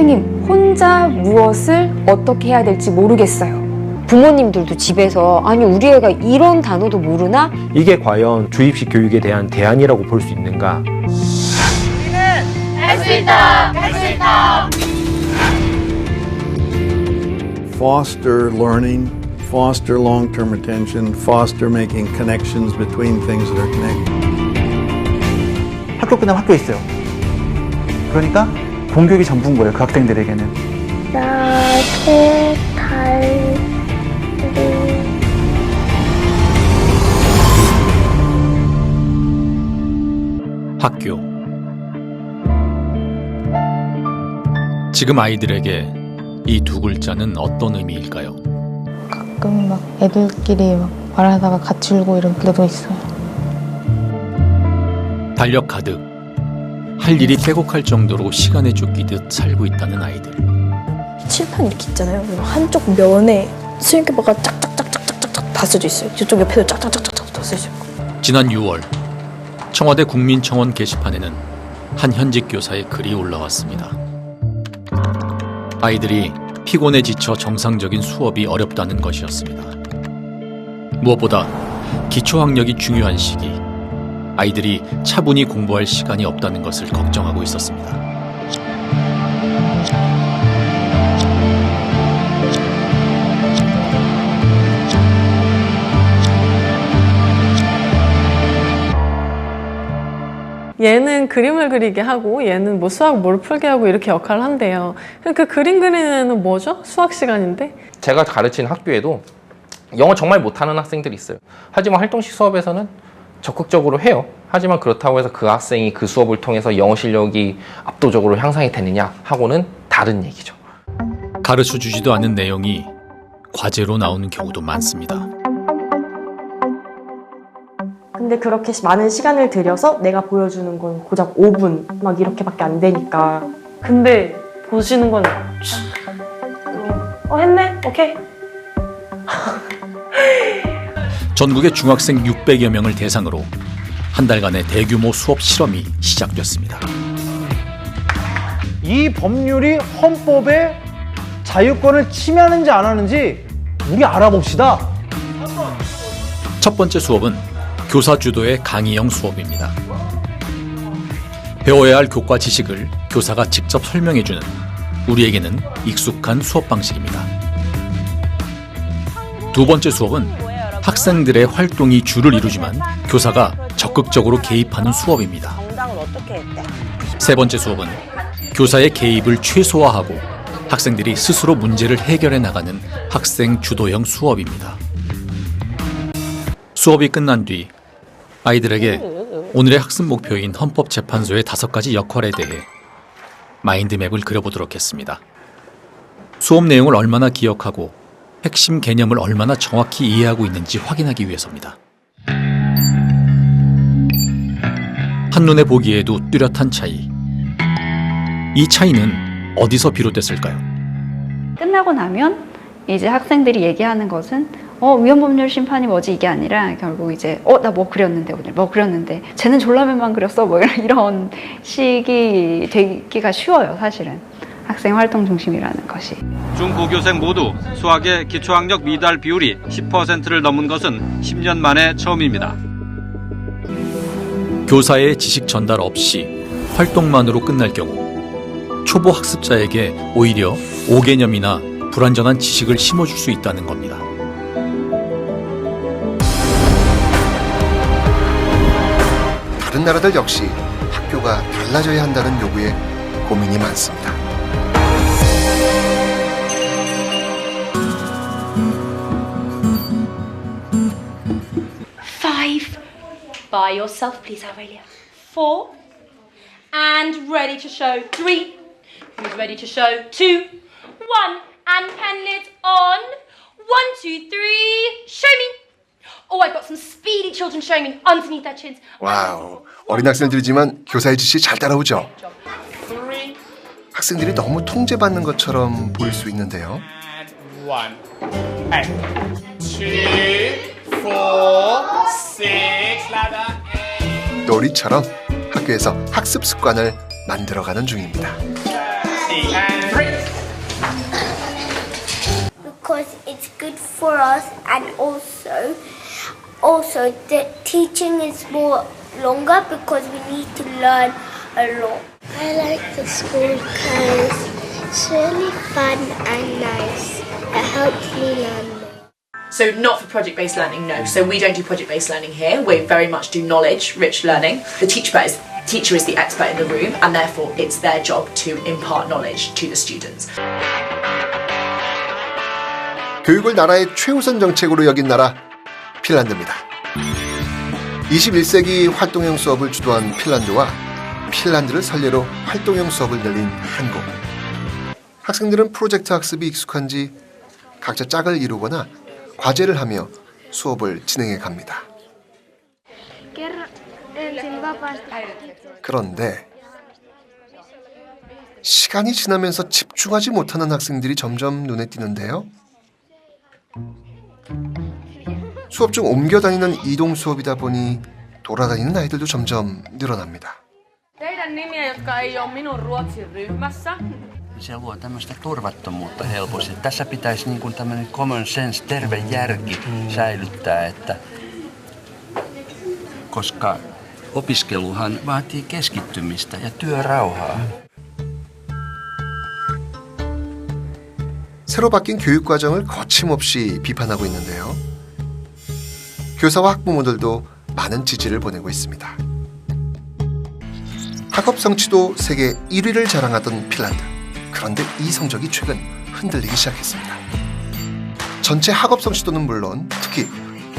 선생님, 혼자 무엇을 어떻게 해야 될지 모르겠어요. 부모님들도 집에서 아니 우리 애가 이런 단어도 모르나? 이게 과연 주입식 교육에 대한 대안이라고 볼 수 있는가? 할 수 있다! 할 수 있다! Foster learning, foster long-term attention, foster making connections between things that are connected. 학교 끝나면 학교에 있어요. 그러니까 공교육이 전부인 거예요, 그 학생들에게는. 나게 달리 학교. 지금 아이들에게 이 두 글자는 어떤 의미일까요? 가끔 막 애들끼리 막 말하다가 같이 울고 이럴 때도 있어요. 달력 가득. 할 일이 빼곡할 정도로 시간에 쫓기듯 살고 있다는 아이들. 칠판 이렇게 있잖아요. 한쪽 면에 슬기바가 짝짝짝짝짝짝 다 써져 있어요. 저쪽 옆에도 짝짝짝짝짝 다 써져 있고. 지난 6월 청와대 국민청원 게시판에는 한 현직 교사의 글이 올라왔습니다. 아이들이 피곤에 지쳐 정상적인 수업이 어렵다는 것이었습니다. 무엇보다 기초학력이 중요한 시기, 아이들이 차분히 공부할 시간이 없다는 것을 걱정하고 있었습니다. 얘는 그림을 그리게 하고 얘는 뭐 수학 뭘 풀게 하고 이렇게 역할을 한대요. 그 그림 그리는 애는 뭐죠? 수학 시간인데? 제가 가르치는 학교에도 영어 정말 못하는 학생들이 있어요. 하지만 활동식 수업에서는 적극적으로 해요. 하지만 그렇다고 해서 그 학생이 그 수업을 통해서 영어 실력이 압도적으로 향상이 되느냐 하고는 다른 얘기죠. 가르쳐주지도 않은 내용이 과제로 나오는 경우도 많습니다. 근데 그렇게 많은 시간을 들여서 내가 보여주는 건 고작 5분 막 이렇게밖에 안 되니까. 근데 보시는 건 했네? 오케이. 전국의 중학생 600여 명을 대상으로 한 달간의 대규모 수업 실험이 시작됐습니다. 이 법률이 헌법의 자유권을 침해하는지 안 하는지 우리 알아봅시다. 첫 번째 수업은 교사 주도의 강의형 수업입니다. 배워야 할 교과 지식을 교사가 직접 설명해주는 우리에게는 익숙한 수업 방식입니다. 두 번째 수업은 학생들의 활동이 주를 이루지만 교사가 적극적으로 개입하는 수업입니다. 세 번째 수업은 교사의 개입을 최소화하고 학생들이 스스로 문제를 해결해 나가는 학생 주도형 수업입니다. 수업이 끝난 뒤 아이들에게 오늘의 학습 목표인 헌법재판소의 5가지 역할에 대해 마인드맵을 그려보도록 했습니다. 수업 내용을 얼마나 기억하고 핵심 개념을 얼마나 정확히 이해하고 있는지 확인하기 위해서입니다. 한눈에 보기에도 뚜렷한 차이. 이 차이는 어디서 비롯됐을까요? 끝나고 나면 이제 학생들이 얘기하는 것은 위헌법률 심판이 뭐지 이게 아니라 결국 이제 나 뭐 그렸는데 오늘 뭐 그렸는데 쟤는 졸라맨만 그렸어 뭐 이런 식이 되기가 쉬워요. 사실은 학생 활동 중심이라는 것이. 중고교생 모두 수학의 기초학력 미달 비율이 10%를 넘은 것은 10년 만에 처음입니다. 교사의 지식 전달 없이 활동만으로 끝날 경우 초보 학습자에게 오히려 오개념이나 불완전한 지식을 심어줄 수 있다는 겁니다. 다른 나라들 역시 학교가 달라져야 한다는 요구에 고민이 많습니다. By yourself, please, Aurelia. 4. And ready to show 3. Who's ready to show 2? 1. And pen lid on. 1, 2, 3. Show me. Oh, I've got some speedy children showing me underneath their chins. 와우, 어린 학생들이지만 교사의 지시 잘 따라오죠. 학생들이 너무 통제받는 것처럼 보일 수 있는데요. 1, 2, 4, 6, 놀이처럼 학교에서 학습 습관을 만들어가는 중입니다. because it's good for us, and also the teaching is more longer because we need to learn a lot. I like the school because it's really fun and nice. It helps me learn more. So not for project-based learning, no. So we don't do project-based learning here. We very much do knowledge-rich learning. The teacher is the expert in the room, and therefore it's their job to impart knowledge to the students. 교육을 나라의 최우선 정책으로 여긴 나라 핀란드입니다. 21세기 활동형 수업을 주도한 핀란드와 핀란드를 선례로 활동형 수업을 열린 한국. 학생들은 프로젝트 학습이 익숙한지 각자 짝을 이루거나 과제를 하며 수업을 진행해 갑니다. 그런데 시간이 지나면서 집중하지 못하는 학생들이 점점 눈에 띄는데요. 수업 중 옮겨 다니는 이동 수업이다 보니 돌아다니는 아이들도 점점 늘어납니다. Teidän nimiä, jotka ei ole minun ruotsin ryhmässä. Se luo tämmöistä turvattomuutta helposti. Tässä pitäisi niin kuin tämmöinen common sense, terve järki säilyttää, että koska opiskeluhan vaatii keskittymistä ja työrauhaa. 새로 바뀐 교육 과정을 거침없이 비판하고 있는데요. 교사와 학부모들도 많은 지지를 보내고 있습니다. 학업 성취도 세계 1위를 자랑하던 핀란드. 그런데 이 성적이 최근 흔들리기 시작했습니다. 전체 학업 성취도는 물론 특히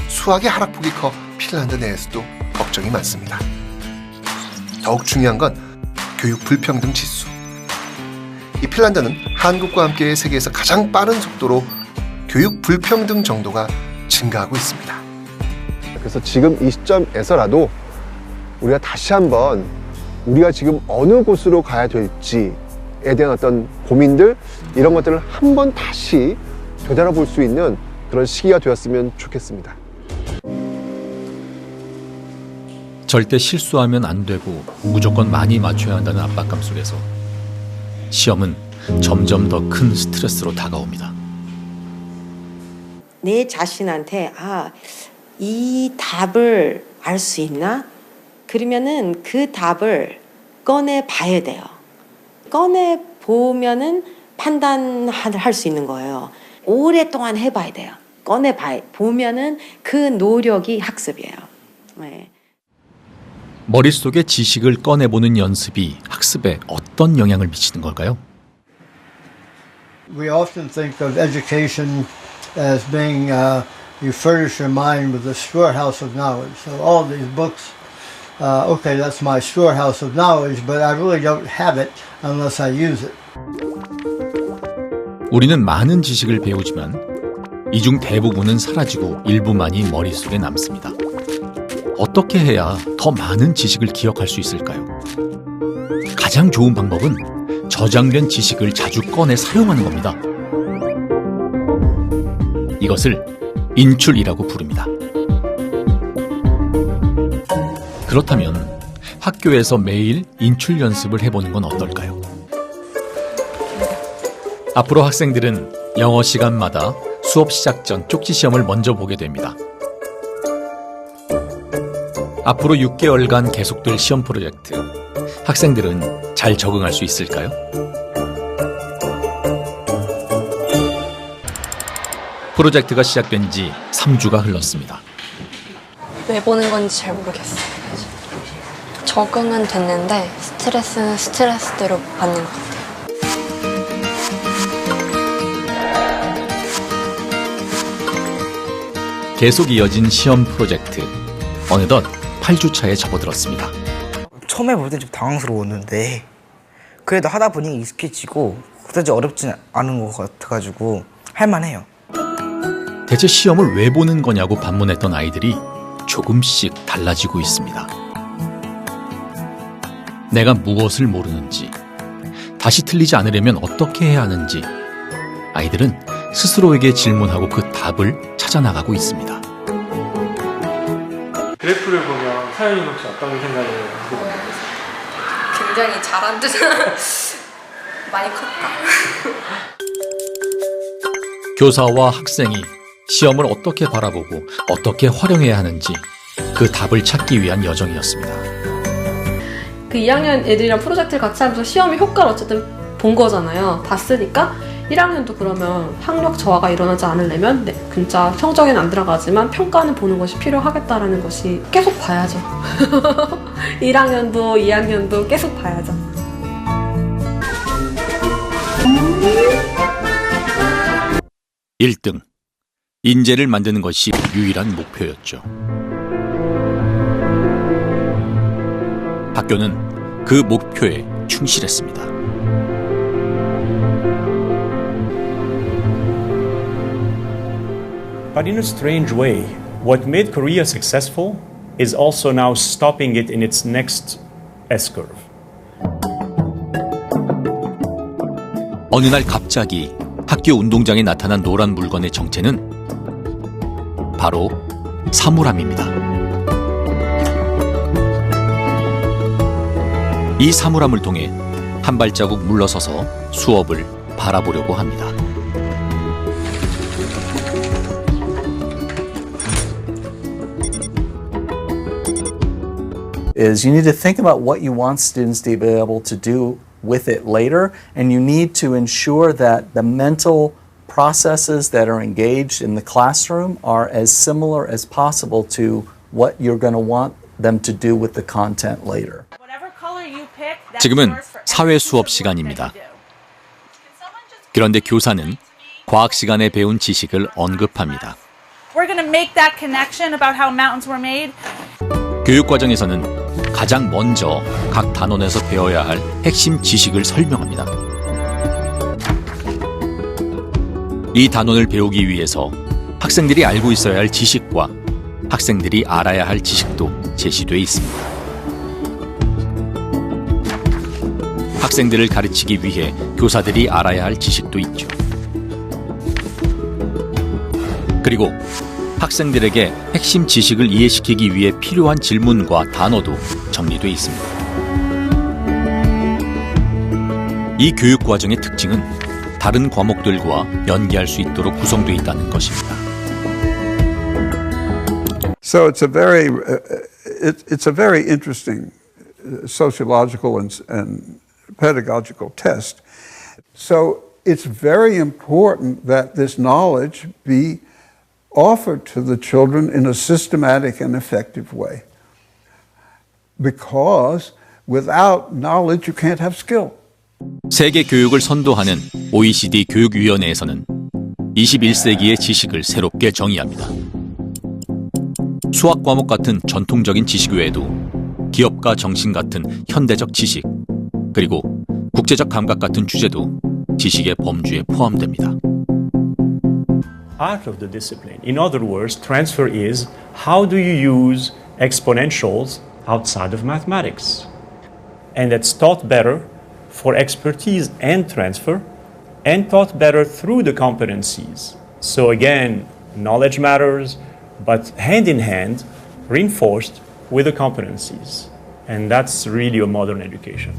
수학의 하락폭이 커 핀란드 내에서도 걱정이 많습니다. 더욱 중요한 건 교육 불평등 지수. 이 핀란드는 한국과 함께 세계에서 가장 빠른 속도로 교육 불평등 정도가 증가하고 있습니다. 그래서 지금 이 시점에서라도 우리가 다시 한번 우리가 지금 어느 곳으로 가야 될지에 대한 어떤 고민들, 이런 것들을 한번 다시 되돌아볼 수 있는 그런 시기가 되었으면 좋겠습니다. 절대 실수하면 안 되고 무조건 많이 맞춰야 한다는 압박감 속에서 시험은 점점 더 큰 스트레스로 다가옵니다. 내 자신한테 이 답을 알 수 있나? 그러면은 그 답을 꺼내 봐야 돼요. 꺼내 보면은 판단할 수 있는 거예요. 오랫동안 해봐야 돼요. 꺼내 보면은 그 노력이 학습이에요. 네. 머릿속에 지식을 꺼내보는 연습이 학습에 어떤 영향을 미치는 걸까요? We often think of education as being you furnish your mind with a storehouse of knowledge. So all these books, okay, that's my storehouse of knowledge, but I really don't have it unless I use it. 우리는 많은 지식을 배우지만 이 중 대부분은 사라지고 일부만이 머릿속에 남습니다. 어떻게 해야 더 많은 지식을 기억할 수 있을까요? 가장 좋은 방법은 저장된 지식을 자주 꺼내 사용하는 겁니다. 이것을 인출이라고 부릅니다. 그렇다면 학교에서 매일 인출 연습을 해보는 건 어떨까요? 앞으로 학생들은 영어 시간마다 수업 시작 전 쪽지 시험을 먼저 보게 됩니다. 앞으로 6개월간 계속될 시험 프로젝트, 학생들은 잘 적응할 수 있을까요? 프로젝트가 시작된 지 3주가 흘렀습니다. 왜 보는 건지 잘 모르겠어요. 적응은 됐는데 스트레스는 스트레스대로 받는 것 같아요. 계속 이어진 시험 프로젝트. 어느덧 8주차에 접어들었습니다. 처음에 볼 땐 좀 당황스러웠는데 그래도 하다 보니 익숙해지고 그다지 어렵지 않은 것 같아가지고 할만해요. 대체 시험을 왜 보는 거냐고 반문했던 아이들이 조금씩 달라지고 있습니다. 내가 무엇을 모르는지, 다시 틀리지 않으려면 어떻게 해야 하는지 아이들은 스스로에게 질문하고 그 답을 찾아나가고 있습니다. 그래프를 보면 사연이 혹시 어떤 생각을 하고 있나요? 굉장히 잘한 듯 많이 컸다. 교사와 학생이 시험을 어떻게 바라보고 어떻게 활용해야 하는지 그 답을 찾기 위한 여정이었습니다. 그 2학년 애들이랑 프로젝트를 같이 하면서 시험의 효과를 어쨌든 본 거잖아요. 봤으니까 1학년도 그러면 학력 저하가 일어나지 않으려면 진짜 성적에는 안 들어가지만 평가는 보는 것이 필요하겠다라는 것이 계속 봐야죠. 1학년도 2학년도 계속 봐야죠. (1등) 인재를 만드는 것이 유일한 목표였죠. 학교는 그 목표에 충실했습니다. But in a strange way, what made Korea successful is also now stopping it in its next S-curve. 어느 날 갑자기 학교 운동장에 나타난 노란 물건의 정체는 바로 사물함입니다. 이 사물함을 통해 한 발자국 물러서서 수업을 바라보려고 합니다. Is you need to think about what you want students to be able to do with it later, and you need to ensure that the mental processes that are engaged in the classroom are as similar as possible to what you're going to want them to do with the content later. 지금은 사회 수업 시간입니다. 그런데 교사는 과학 시간에 배운 지식을 언급합니다. We're going to make that connection about how mountains were made. 교육 과정에서는 가장 먼저 각 단원에서 배워야 할 핵심 지식을 설명합니다. 이 단원을 배우기 위해서 학생들이 알고 있어야 할 지식과 학생들이 알아야 할 지식도 제시되어 있습니다. 학생들을 가르치기 위해 교사들이 알아야 할 지식도 있죠. 그리고 학생들에게 핵심 지식을 이해시키기 위해 필요한 질문과 단어도 정리되어 있습니다. 이 교육 과정의 특징은 다른 과목들과 연계할 수 있도록 구성되어 있다는 것입니다. So it's a very interesting sociological and pedagogical test. So it's very important that this knowledge be offered to the children in a systematic and effective way. Because without knowledge you can't have skill. 세계 교육을 선도하는 OECD 교육위원회에서는 21세기의 지식을 새롭게 정의합니다. 수학 과목 같은 전통적인 지식 외에도 기업가 정신 같은 현대적 지식, 그리고 국제적 감각 같은 주제도 지식의 범주에 포함됩니다. Part of the discipline. In other words, transfer is how do you use exponentials outside of mathematics? And that's taught better for expertise and transfer, and taught better through the competencies. So again, knowledge matters, but hand in hand, reinforced with the competencies. And that's really a modern education.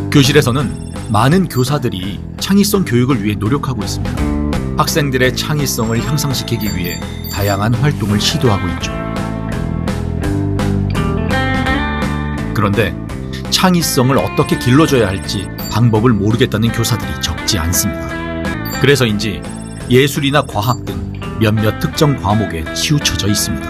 교실에서는 많은 교사들이 창의성 교육을 위해 노력하고 있습니다. 학생들의 창의성을 향상시키기 위해 다양한 활동을 시도하고 있죠. 그런데 창의성을 어떻게 길러줘야 할지 방법을 모르겠다는 교사들이 적지 않습니다. 그래서인지 예술이나 과학 등 몇몇 특정 과목에 치우쳐져 있습니다.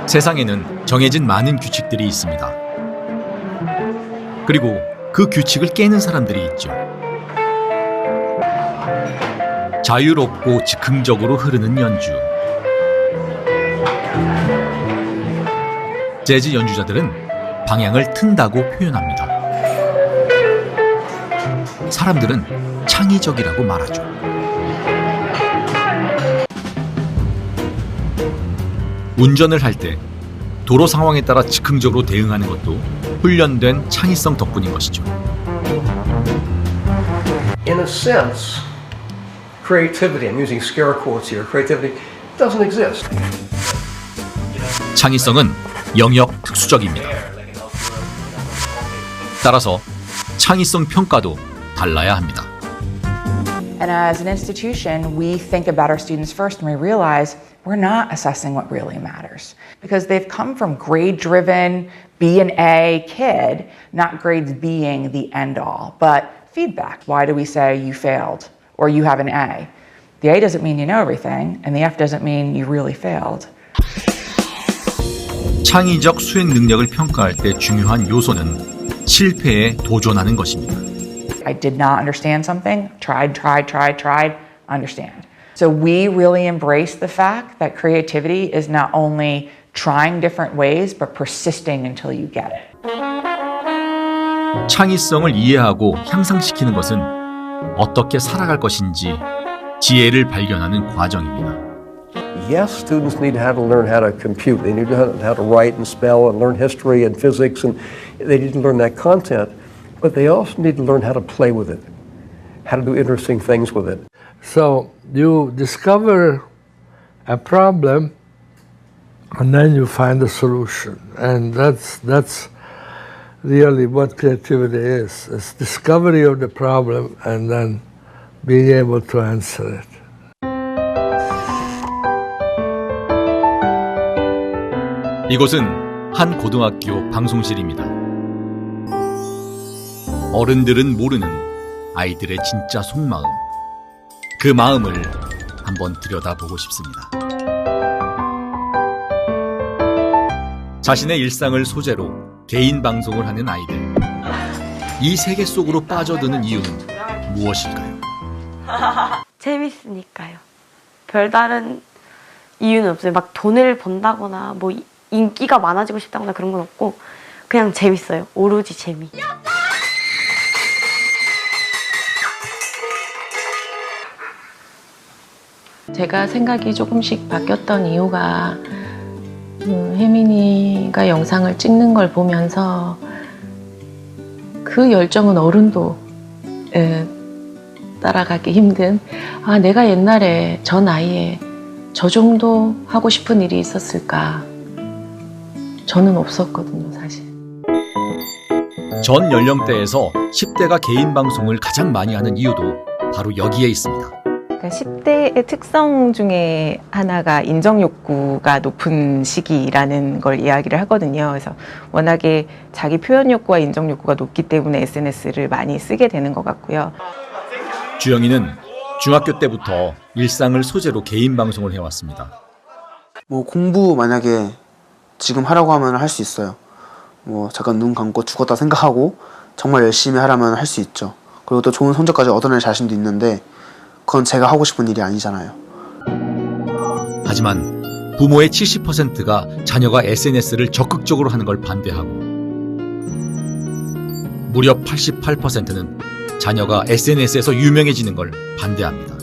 세상에는 정해진 많은 규칙들이 있습니다. 그리고 그 규칙을 깨는 사람들이 있죠. 자유롭고 즉흥적으로 흐르는 연주. 재즈 연주자들은 방향을 튼다고 표현합니다. 사람들은 창의적이라고 말하죠. 운전을 할 때 도로 상황에 따라 즉흥적으로 대응하는 것도 훈련된 창의성 덕분인 것이죠. In a sense, creativity, I'm using scare quotes here, creativity doesn't exist. 창의성은 영역 특수적입니다. 따라서 창의성 평가도 달라야 합니다. And as an institution, we think about our students first and we realize we're not assessing what really matters because they've come from grade-driven B and A kid, not grades being the end-all, but feedback. Why do we say you failed or you have an A? The A doesn't mean you know everything, and the F doesn't mean you really failed. 창의적 수행 능력을 평가할 때 중요한 요소는 실패에 도전하는 것입니다. I did not understand something, tried, understand. So we really embrace the fact that creativity is not only trying different ways, but persisting until you get it. 창의성을 이해하고 향상시키는 것은 어떻게 살아갈 것인지 지혜를 발견하는 과정입니다. Yes, students need to learn how to compute. They need to learn how to write and spell and learn history and physics, and they need to learn that content. But they also need to learn how to play with it, how to do interesting things with it. So you discover a problem and then you find a solution. And that's really what creativity is. It's discovery of the problem and then being able to answer it. 이곳은 한 고등학교 방송실입니다. 어른들은 모르는 아이들의 진짜 속마음. 그 마음을 한번 들여다보고 싶습니다. 자신의 일상을 소재로 개인 방송을 하는 아이들. 이 세계 속으로 빠져드는 이유는 무엇일까요? 재밌으니까요. 별다른 이유는 없어요. 막 돈을 번다거나 뭐 인기가 많아지고 싶다거나 그런 건 없고 그냥 재밌어요. 오로지 재미. 제가 생각이 조금씩 바뀌었던 이유가 혜민이가 영상을 찍는 걸 보면서 그 열정은 어른도 따라가기 힘든 내가 옛날에 저 나이에 저 정도 하고 싶은 일이 있었을까? 저는 없었거든요, 사실. 전 연령대에서 10대가 개인 방송을 가장 많이 하는 이유도 바로 여기에 있습니다. 10대의 특성 중에 하나가 인정 욕구가 높은 시기라는 걸 이야기를 하거든요. 그래서 워낙에 자기 표현 욕구와 인정 욕구가 높기 때문에 SNS를 많이 쓰게 되는 것 같고요. 주영이는 중학교 때부터 일상을 소재로 개인 방송을 해왔습니다. 뭐 공부 만약에 지금 하라고 하면 할 수 있어요. 뭐 잠깐 눈 감고 죽었다 생각하고 정말 열심히 하라면 할 수 있죠. 그리고 또 좋은 성적까지 얻어낼 자신도 있는데 그건 제가 하고 싶은 일이 아니잖아요. 하지만 부모의 70%가 자녀가 SNS를 적극적으로 하는 걸 반대하고 무려 88%는 자녀가 SNS에서 유명해지는 걸 반대합니다.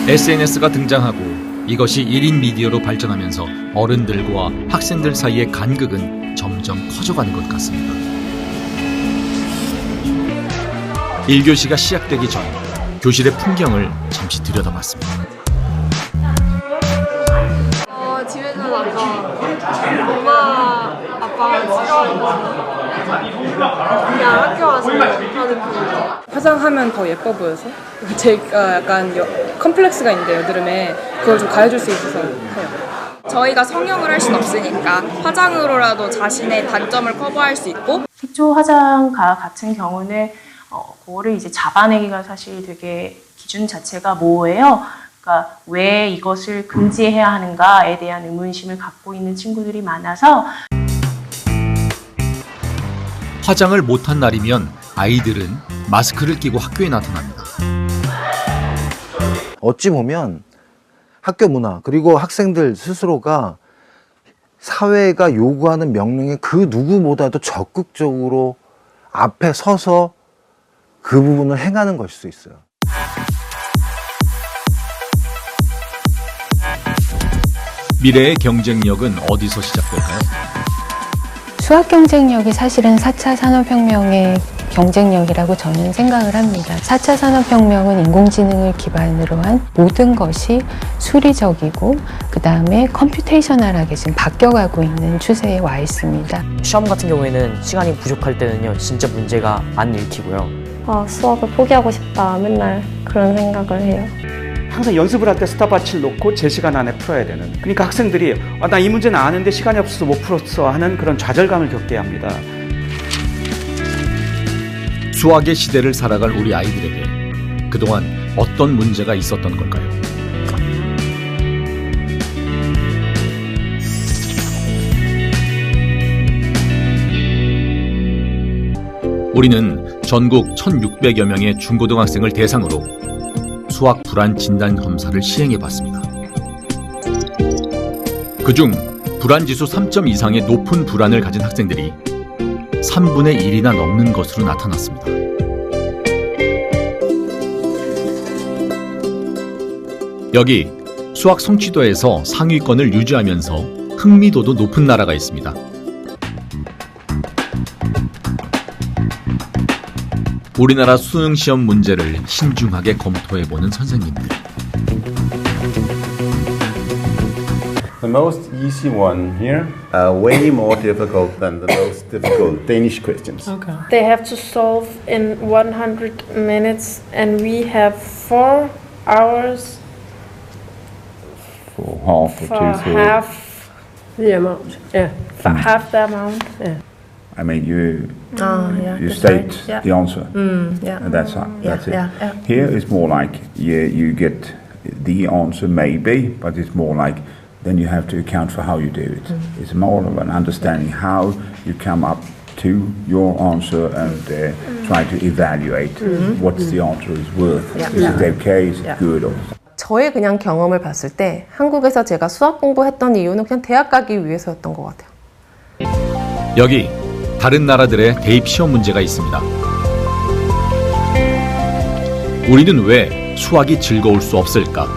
SNS가 등장하고 이것이 1인 미디어로 발전하면서 어른들과 학생들 사이의 간극은 점점 커져가는 것 같습니다. 1교시가 시작되기 전 교실의 풍경을 잠시 들여다봤습니다. 집에서는 아까 엄마, 아빠가 싫어하고 그냥 학교 와서 하는 거. 화장하면 더 예뻐 보여서 제가 약간 컴플렉스가 있는데 여드름에 그걸 좀 가해줄 수 있어서 해요. 저희가 성형을 할 순 없으니까 화장으로라도 자신의 단점을 커버할 수 있고 색조 화장과 같은 경우는 그거를 이제 잡아내기가 사실 되게 기준 자체가 모호해요. 그러니까 왜 이것을 금지해야 하는가에 대한 의문심을 갖고 있는 친구들이 많아서 화장을 못한 날이면 아이들은 마스크를 끼고 학교에 나타납니다. 어찌 보면 학교 문화 그리고 학생들 스스로가 사회가 요구하는 명령에 그 누구보다도 적극적으로 앞에 서서 그 부분을 행하는 것일 수 있어요. 미래의 경쟁력은 어디서 시작될까요? 수학 경쟁력이 사실은 4차 산업혁명의 경쟁력이라고 저는 생각을 합니다. 4차 산업혁명은 인공지능을 기반으로 한 모든 것이 수리적이고 그 다음에 컴퓨테이셔널하게 지금 바뀌어가고 있는 추세에 와 있습니다. 시험 같은 경우에는 시간이 부족할 때는요 진짜 문제가 안 읽히고요. 수학을 포기하고 싶다 맨날 그런 생각을 해요. 항상 연습을 할 때 스탑워치를 놓고 제 시간 안에 풀어야 되는, 그러니까 학생들이 나 이 문제는 아는데 시간이 없어서 못 풀었어 하는 그런 좌절감을 겪게 합니다. 수학의 시대를 살아갈 우리 아이들에게 그동안 어떤 문제가 있었던 걸까요? 우리는 전국 1,600여 명의 중고등학생을 대상으로 수학 불안 진단 검사를 시행해 봤습니다. 그중 불안지수 3점 이상의 높은 불안을 가진 학생들이 3분의 1이나 넘는 것으로 나타났습니다. 여기 수학 성취도에서 상위권을 유지하면서 흥미도도 높은 나라가 있습니다. 우리나라 수능 시험 문제를 신중하게 검토해보는 선생님들. The most easy one here, way more difficult than the most difficult Danish questions. Okay. They have to solve in 100 minutes and we have 4 hours For half or for two-thirds. half the amount. Yeah, for half the amount. Yeah. I mean, you that's state right. Yeah. the answer, Yeah. and that's it. Yeah. Here it's more like you get the answer maybe, but it's more like then you have to account for how you do it. It's more of an understanding how you come up to your answer and try to evaluate what the answer is worth. Is it okay? Is it good? Or 저의 그냥 경험을 봤을 때 한국에서 제가 수학 공부했던 이유는 그냥 대학 가기 위해서였던 것 같아요. 여기 다른 나라들의 대입 시험 문제가 있습니다. 우리는 왜 수학이 즐거울 수 없을까?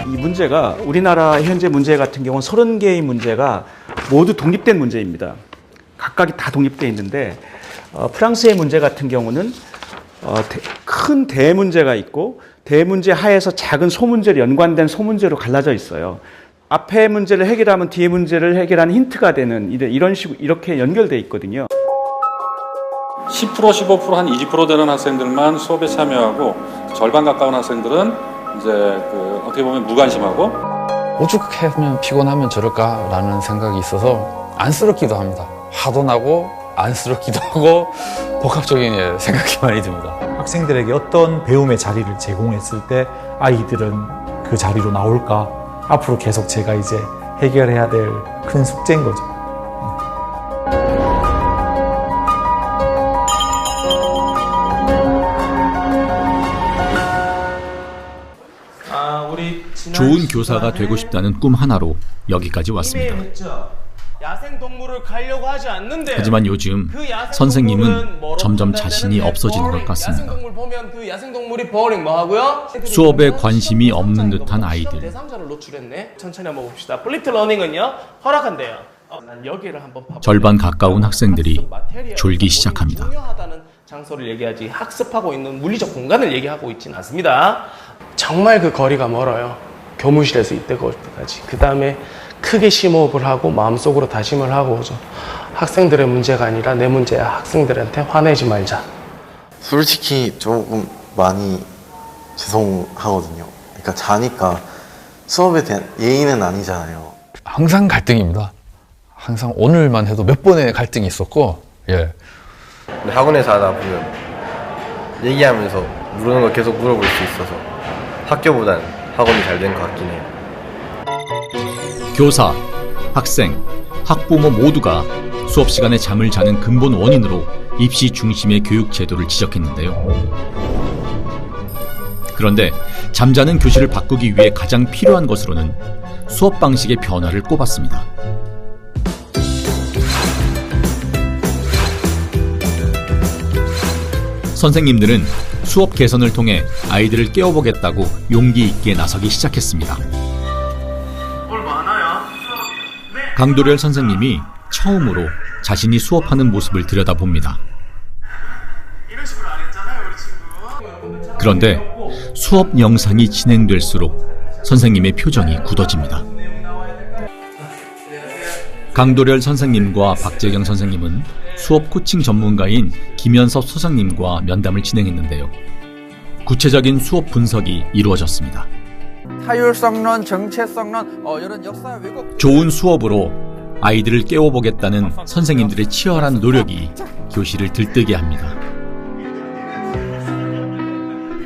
이 문제가 우리나라 현재 문제 같은 경우는 30개의 문제가 모두 독립된 문제입니다. 각각이 다 독립되어 있는데 프랑스의 문제 같은 경우는 큰 대문제가 있고 대문제 하에서 작은 소문제로 연관된 소문제로 갈라져 있어요. 앞에 문제를 해결하면 뒤에 문제를 해결하는 힌트가 되는 이런 식으로 이렇게 연결되어 있거든요. 10%, 15% 한 20% 되는 학생들만 수업에 참여하고 절반 가까운 학생들은 이제 어떻게 보면 무관심하고 오죽하면 피곤하면 저럴까라는 생각이 있어서 안쓰럽기도 합니다. 화도 나고 안쓰럽기도 하고 복합적인 생각이 많이 듭니다. 학생들에게 어떤 배움의 자리를 제공했을 때 아이들은 그 자리로 나올까? 앞으로 계속 제가 이제 해결해야 될 큰 숙제인 거죠. 좋은 교사가 되고 싶다는 꿈 하나로 여기까지 왔습니다. 야생동물을 가려고 하지 않는데. 하지만 요즘 선생님은 점점 자신이 없어지는 것 같습니다. 야생동물 보면 그 야생동물이 버링 뭐 하고요? 수업에 관심이 없는 듯한 아이들. 대3자를 노출했네. 천천히 한번 봅시다. 플립트 러닝은요 허락한대요. 난 여기를 한번 봐볼게요. 절반 가까운 학생들이 졸기 시작합니다. 중요하다는 장소를 얘기하지 학습하고 있는 물리적 공간을 얘기하고 있지는 않습니다. 정말 그 거리가 멀어요. 교무실에서 이때 걸 때까지. 그 다음에 크게 심호흡을 하고 마음속으로 다짐을 하고 오죠. 학생들의 문제가 아니라 내 문제야. 학생들한테 화내지 말자. 솔직히 조금 많이 죄송하거든요. 그러니까 자니까 수업에 대한 예의는 아니잖아요. 항상 갈등입니다. 항상 오늘만 해도 몇 번의 갈등이 있었고, 예. 근데 학원에서 하다 보면 얘기하면서 물어보는 걸 계속 물어볼 수 있어서 학교보단 학원이 잘 된 것 같긴 해요. 교사, 학생, 학부모 모두가 수업 시간에 잠을 자는 근본 원인으로 입시 중심의 교육 제도를 지적했는데요. 그런데 잠자는 교실을 바꾸기 위해 가장 필요한 것으로는 수업 방식의 변화를 꼽았습니다. 선생님들은 수업 개선을 통해 아이들을 깨워보겠다고 용기 있게 나서기 시작했습니다. 강도렬 선생님이 처음으로 자신이 수업하는 모습을 들여다봅니다. 그런데 수업 영상이 진행될수록 선생님의 표정이 굳어집니다. 강도렬 선생님과 박재경 선생님은 수업 코칭 전문가인 김현섭 소장님과 면담을 진행했는데요. 구체적인 수업 분석이 이루어졌습니다. 타율성론, 정체성론, 이런 역사 왜곡. 좋은 수업으로 아이들을 깨워보겠다는 선생님들의 치열한 노력이 교실을 들뜨게 합니다.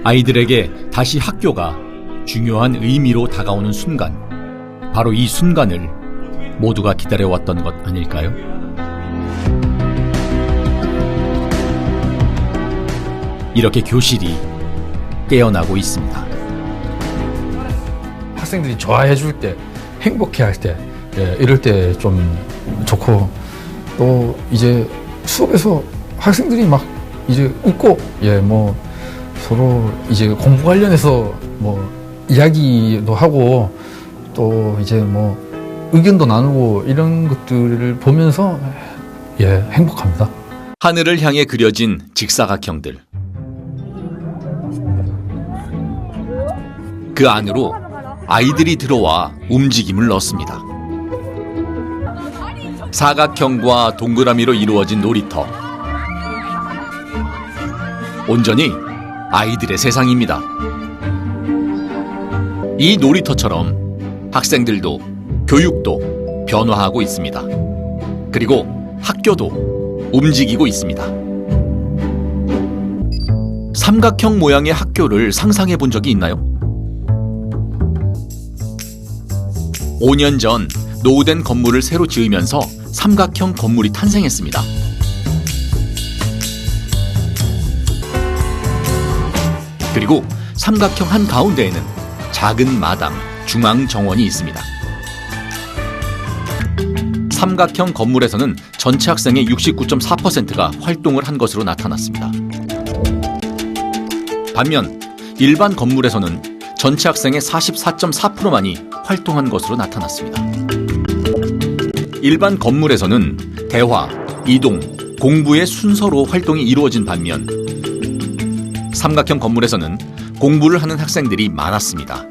아이들에게 다시 학교가 중요한 의미로 다가오는 순간, 바로 이 순간을 모두가 기다려왔던 것 아닐까요? 이렇게 교실이 깨어나고 있습니다. 학생들이 좋아해 줄 때, 행복해 할 때, 이럴 때 좀 좋고, 또 이제 수업에서 학생들이 막 이제 웃고, 뭐 서로 이제 공부 관련해서 뭐 이야기도 하고, 또 이제 뭐 의견도 나누고 이런 것들을 보면서 행복합니다. 하늘을 향해 그려진 직사각형들. 그 안으로 아이들이 들어와 움직임을 넣습니다. 사각형과 동그라미로 이루어진 놀이터. 온전히 아이들의 세상입니다. 이 놀이터처럼 학생들도 교육도 변화하고 있습니다. 그리고 학교도 움직이고 있습니다. 삼각형 모양의 학교를 상상해 본 적이 있나요? 5년 전 노후된 건물을 새로 지으면서 삼각형 건물이 탄생했습니다. 그리고 삼각형 한가운데에는 작은 마당, 중앙 정원이 있습니다. 삼각형 건물에서는 전체 학생의 69.4%가 활동을 한 것으로 나타났습니다. 반면 일반 건물에서는 전체 학생의 44.4%만이 활동한 것으로 나타났습니다. 일반 건물에서는 대화, 이동, 공부의 순서로 활동이 이루어진 반면 삼각형 건물에서는 공부를 하는 학생들이 많았습니다.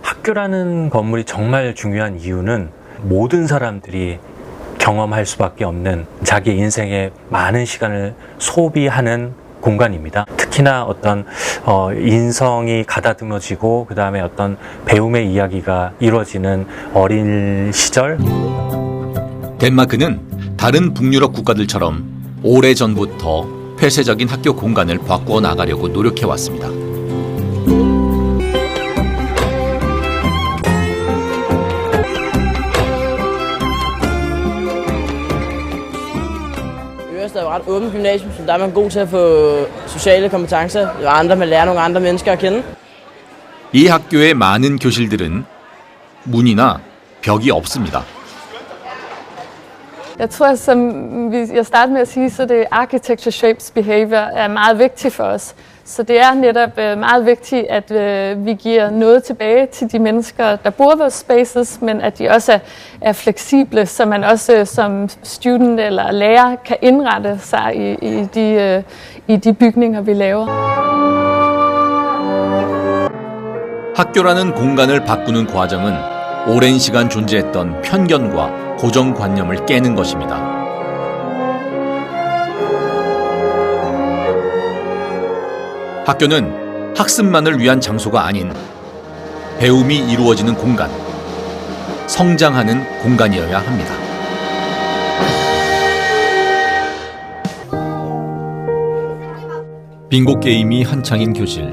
학교라는 건물이 정말 중요한 이유는 모든 사람들이 경험할 수밖에 없는 자기 인생의 많은 시간을 소비하는 공간입니다. 특히나 어떤 인성이 가다듬어지고 그 다음에 어떤 배움의 이야기가 이루어지는 어린 시절. 덴마크는 다른 북유럽 국가들처럼 오래전부터 폐쇄적인 학교 공간을 바꾸어 나가려고 노력해왔습니다. Det er jo et ret åbent gymnasium, så der er man god til at få sociale kompetencer, andre man lærer nogle andre mennesker at kende. 이 학교의 많은 교실들은 문이나 벽이 없습니다. Jeg tror, som jeg startede med at sige, så det architecture shapes behavior er meget vigtigt for os. Så det er netop meget vigtigt, at vi giver noget tilbage til de mennesker, der bor i vores spaces, men at de også er fleksible, så man også som student eller lærer kan indrette sig i de bygninger, vi laver. 학교라는 공간을 바꾸는 과정은 오랜 시간 존재했던 편견과 고정관념을 깨는 것입니다. 학교는 학습만을 위한 장소가 아닌 배움이 이루어지는 공간, 성장하는 공간이어야 합니다. 빙고 게임이 한창인 교실.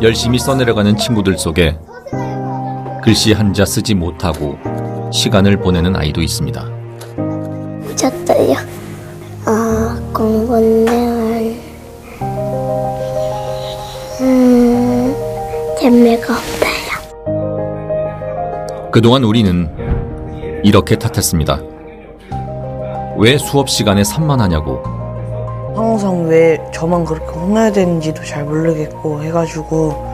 열심히 써내려가는 친구들 속에 글씨 한자 쓰지 못하고 시간을 보내는 아이도 있습니다. 저도요. 공부는 재미가 없어요. 그동안 우리는 이렇게 탓했습니다. 왜 수업 시간에 산만하냐고. 항상 왜 저만 그렇게 혼나야 되는지도 잘 모르겠고 해가지고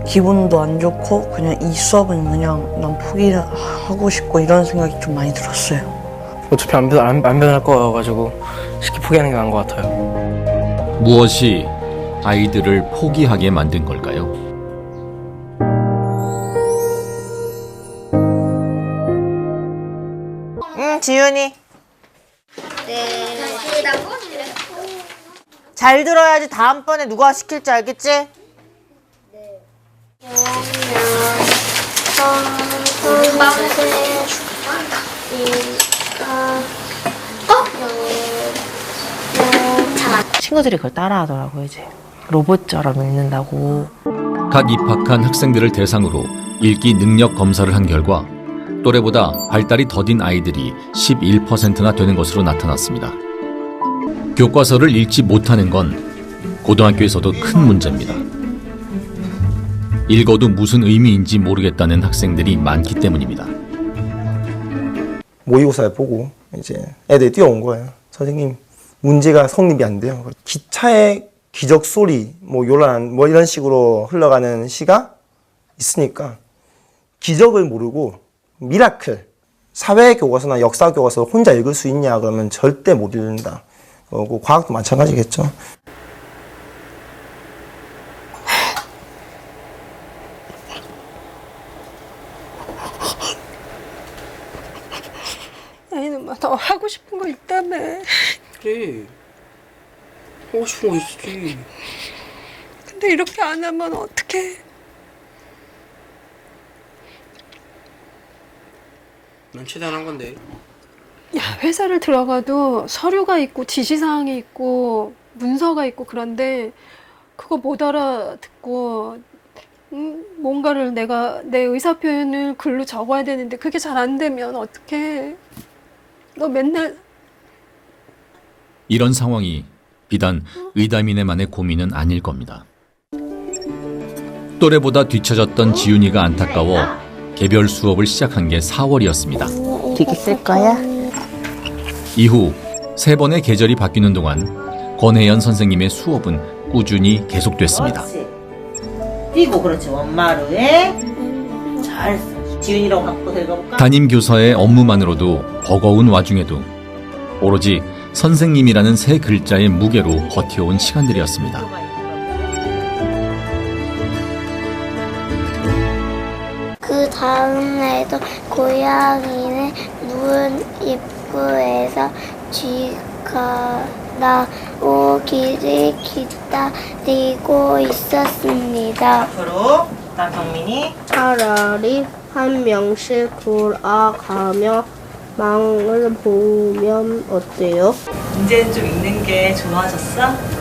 기분도 안 좋고 그냥 이 수업은 그냥 난 포기하고 싶고 이런 생각이 좀 많이 들었어요. 어차피 안 변할 거여가지고 쉽게 포기하는 게 나은 것 같아요. 무엇이 아이들을 포기하게 만든 걸까요? 지윤이. 잘 들어야지 다음번에 누가 시킬지 알겠지? 친구들이 그걸 따라하더라고요. 이제 로봇처럼 읽는다고. 갓 입학한 학생들을 대상으로 읽기 능력 검사를 한 결과 또래보다 발달이 더딘 아이들이 11%나 되는 것으로 나타났습니다. 교과서를 읽지 못하는 건 고등학교에서도 큰 문제입니다. 읽어도 무슨 의미인지 모르겠다는 학생들이 많기 때문입니다. 모의고사를 보고 이제 애들이 뛰어온 거예요. 선생님, 문제가 성립이 안 돼요. 기차의 기적 소리, 요란, 이런 식으로 흘러가는 시가 있으니까 기적을 모르고 미라클, 사회교과서나 역사교과서 혼자 읽을 수 있냐 그러면 절대 못 읽는다. 과학도 마찬가지겠죠. 아니는 더 하고 싶은 거 있다며. 그래. 하고 싶은 거 있지. 근데 이렇게 안 하면 어떡해. 난 최대한 한 건데. 야, 회사를 들어가도 서류가 있고 지시사항이 있고 문서가 있고 그런데 그거 못 알아듣고 뭔가를 내가 내 의사표현을 글로 적어야 되는데 그게 잘 안 되면 어떡해. 너 맨날 이런 상황이 비단 의담이네만의 고민은 아닐 겁니다. 또래보다 뒤처졌던 지윤이가 안타까워 개별 수업을 시작한 게 4월이었습니다. 되게 쓸 거야? 이후 3번의 계절이 바뀌는 동안 권혜연 선생님의 수업은 꾸준히 계속됐습니다. 띄고 그렇지. 원마루에 잘했어. 지윤이라고 갖고 들어볼까? 담임 교사의 업무만으로도 버거운 와중에도 오로지 선생님이라는 세 글자의 무게로 버텨온 시간들이었습니다. 그 다음에도 고양이는 문 입구에서 쥐가 나오기를 기다리고 있었습니다. 앞으로 난 정민이. 차라리 한 명씩 돌아가며 망을 보면 어때요? 이제는 좀 읽는 게 좋아졌어?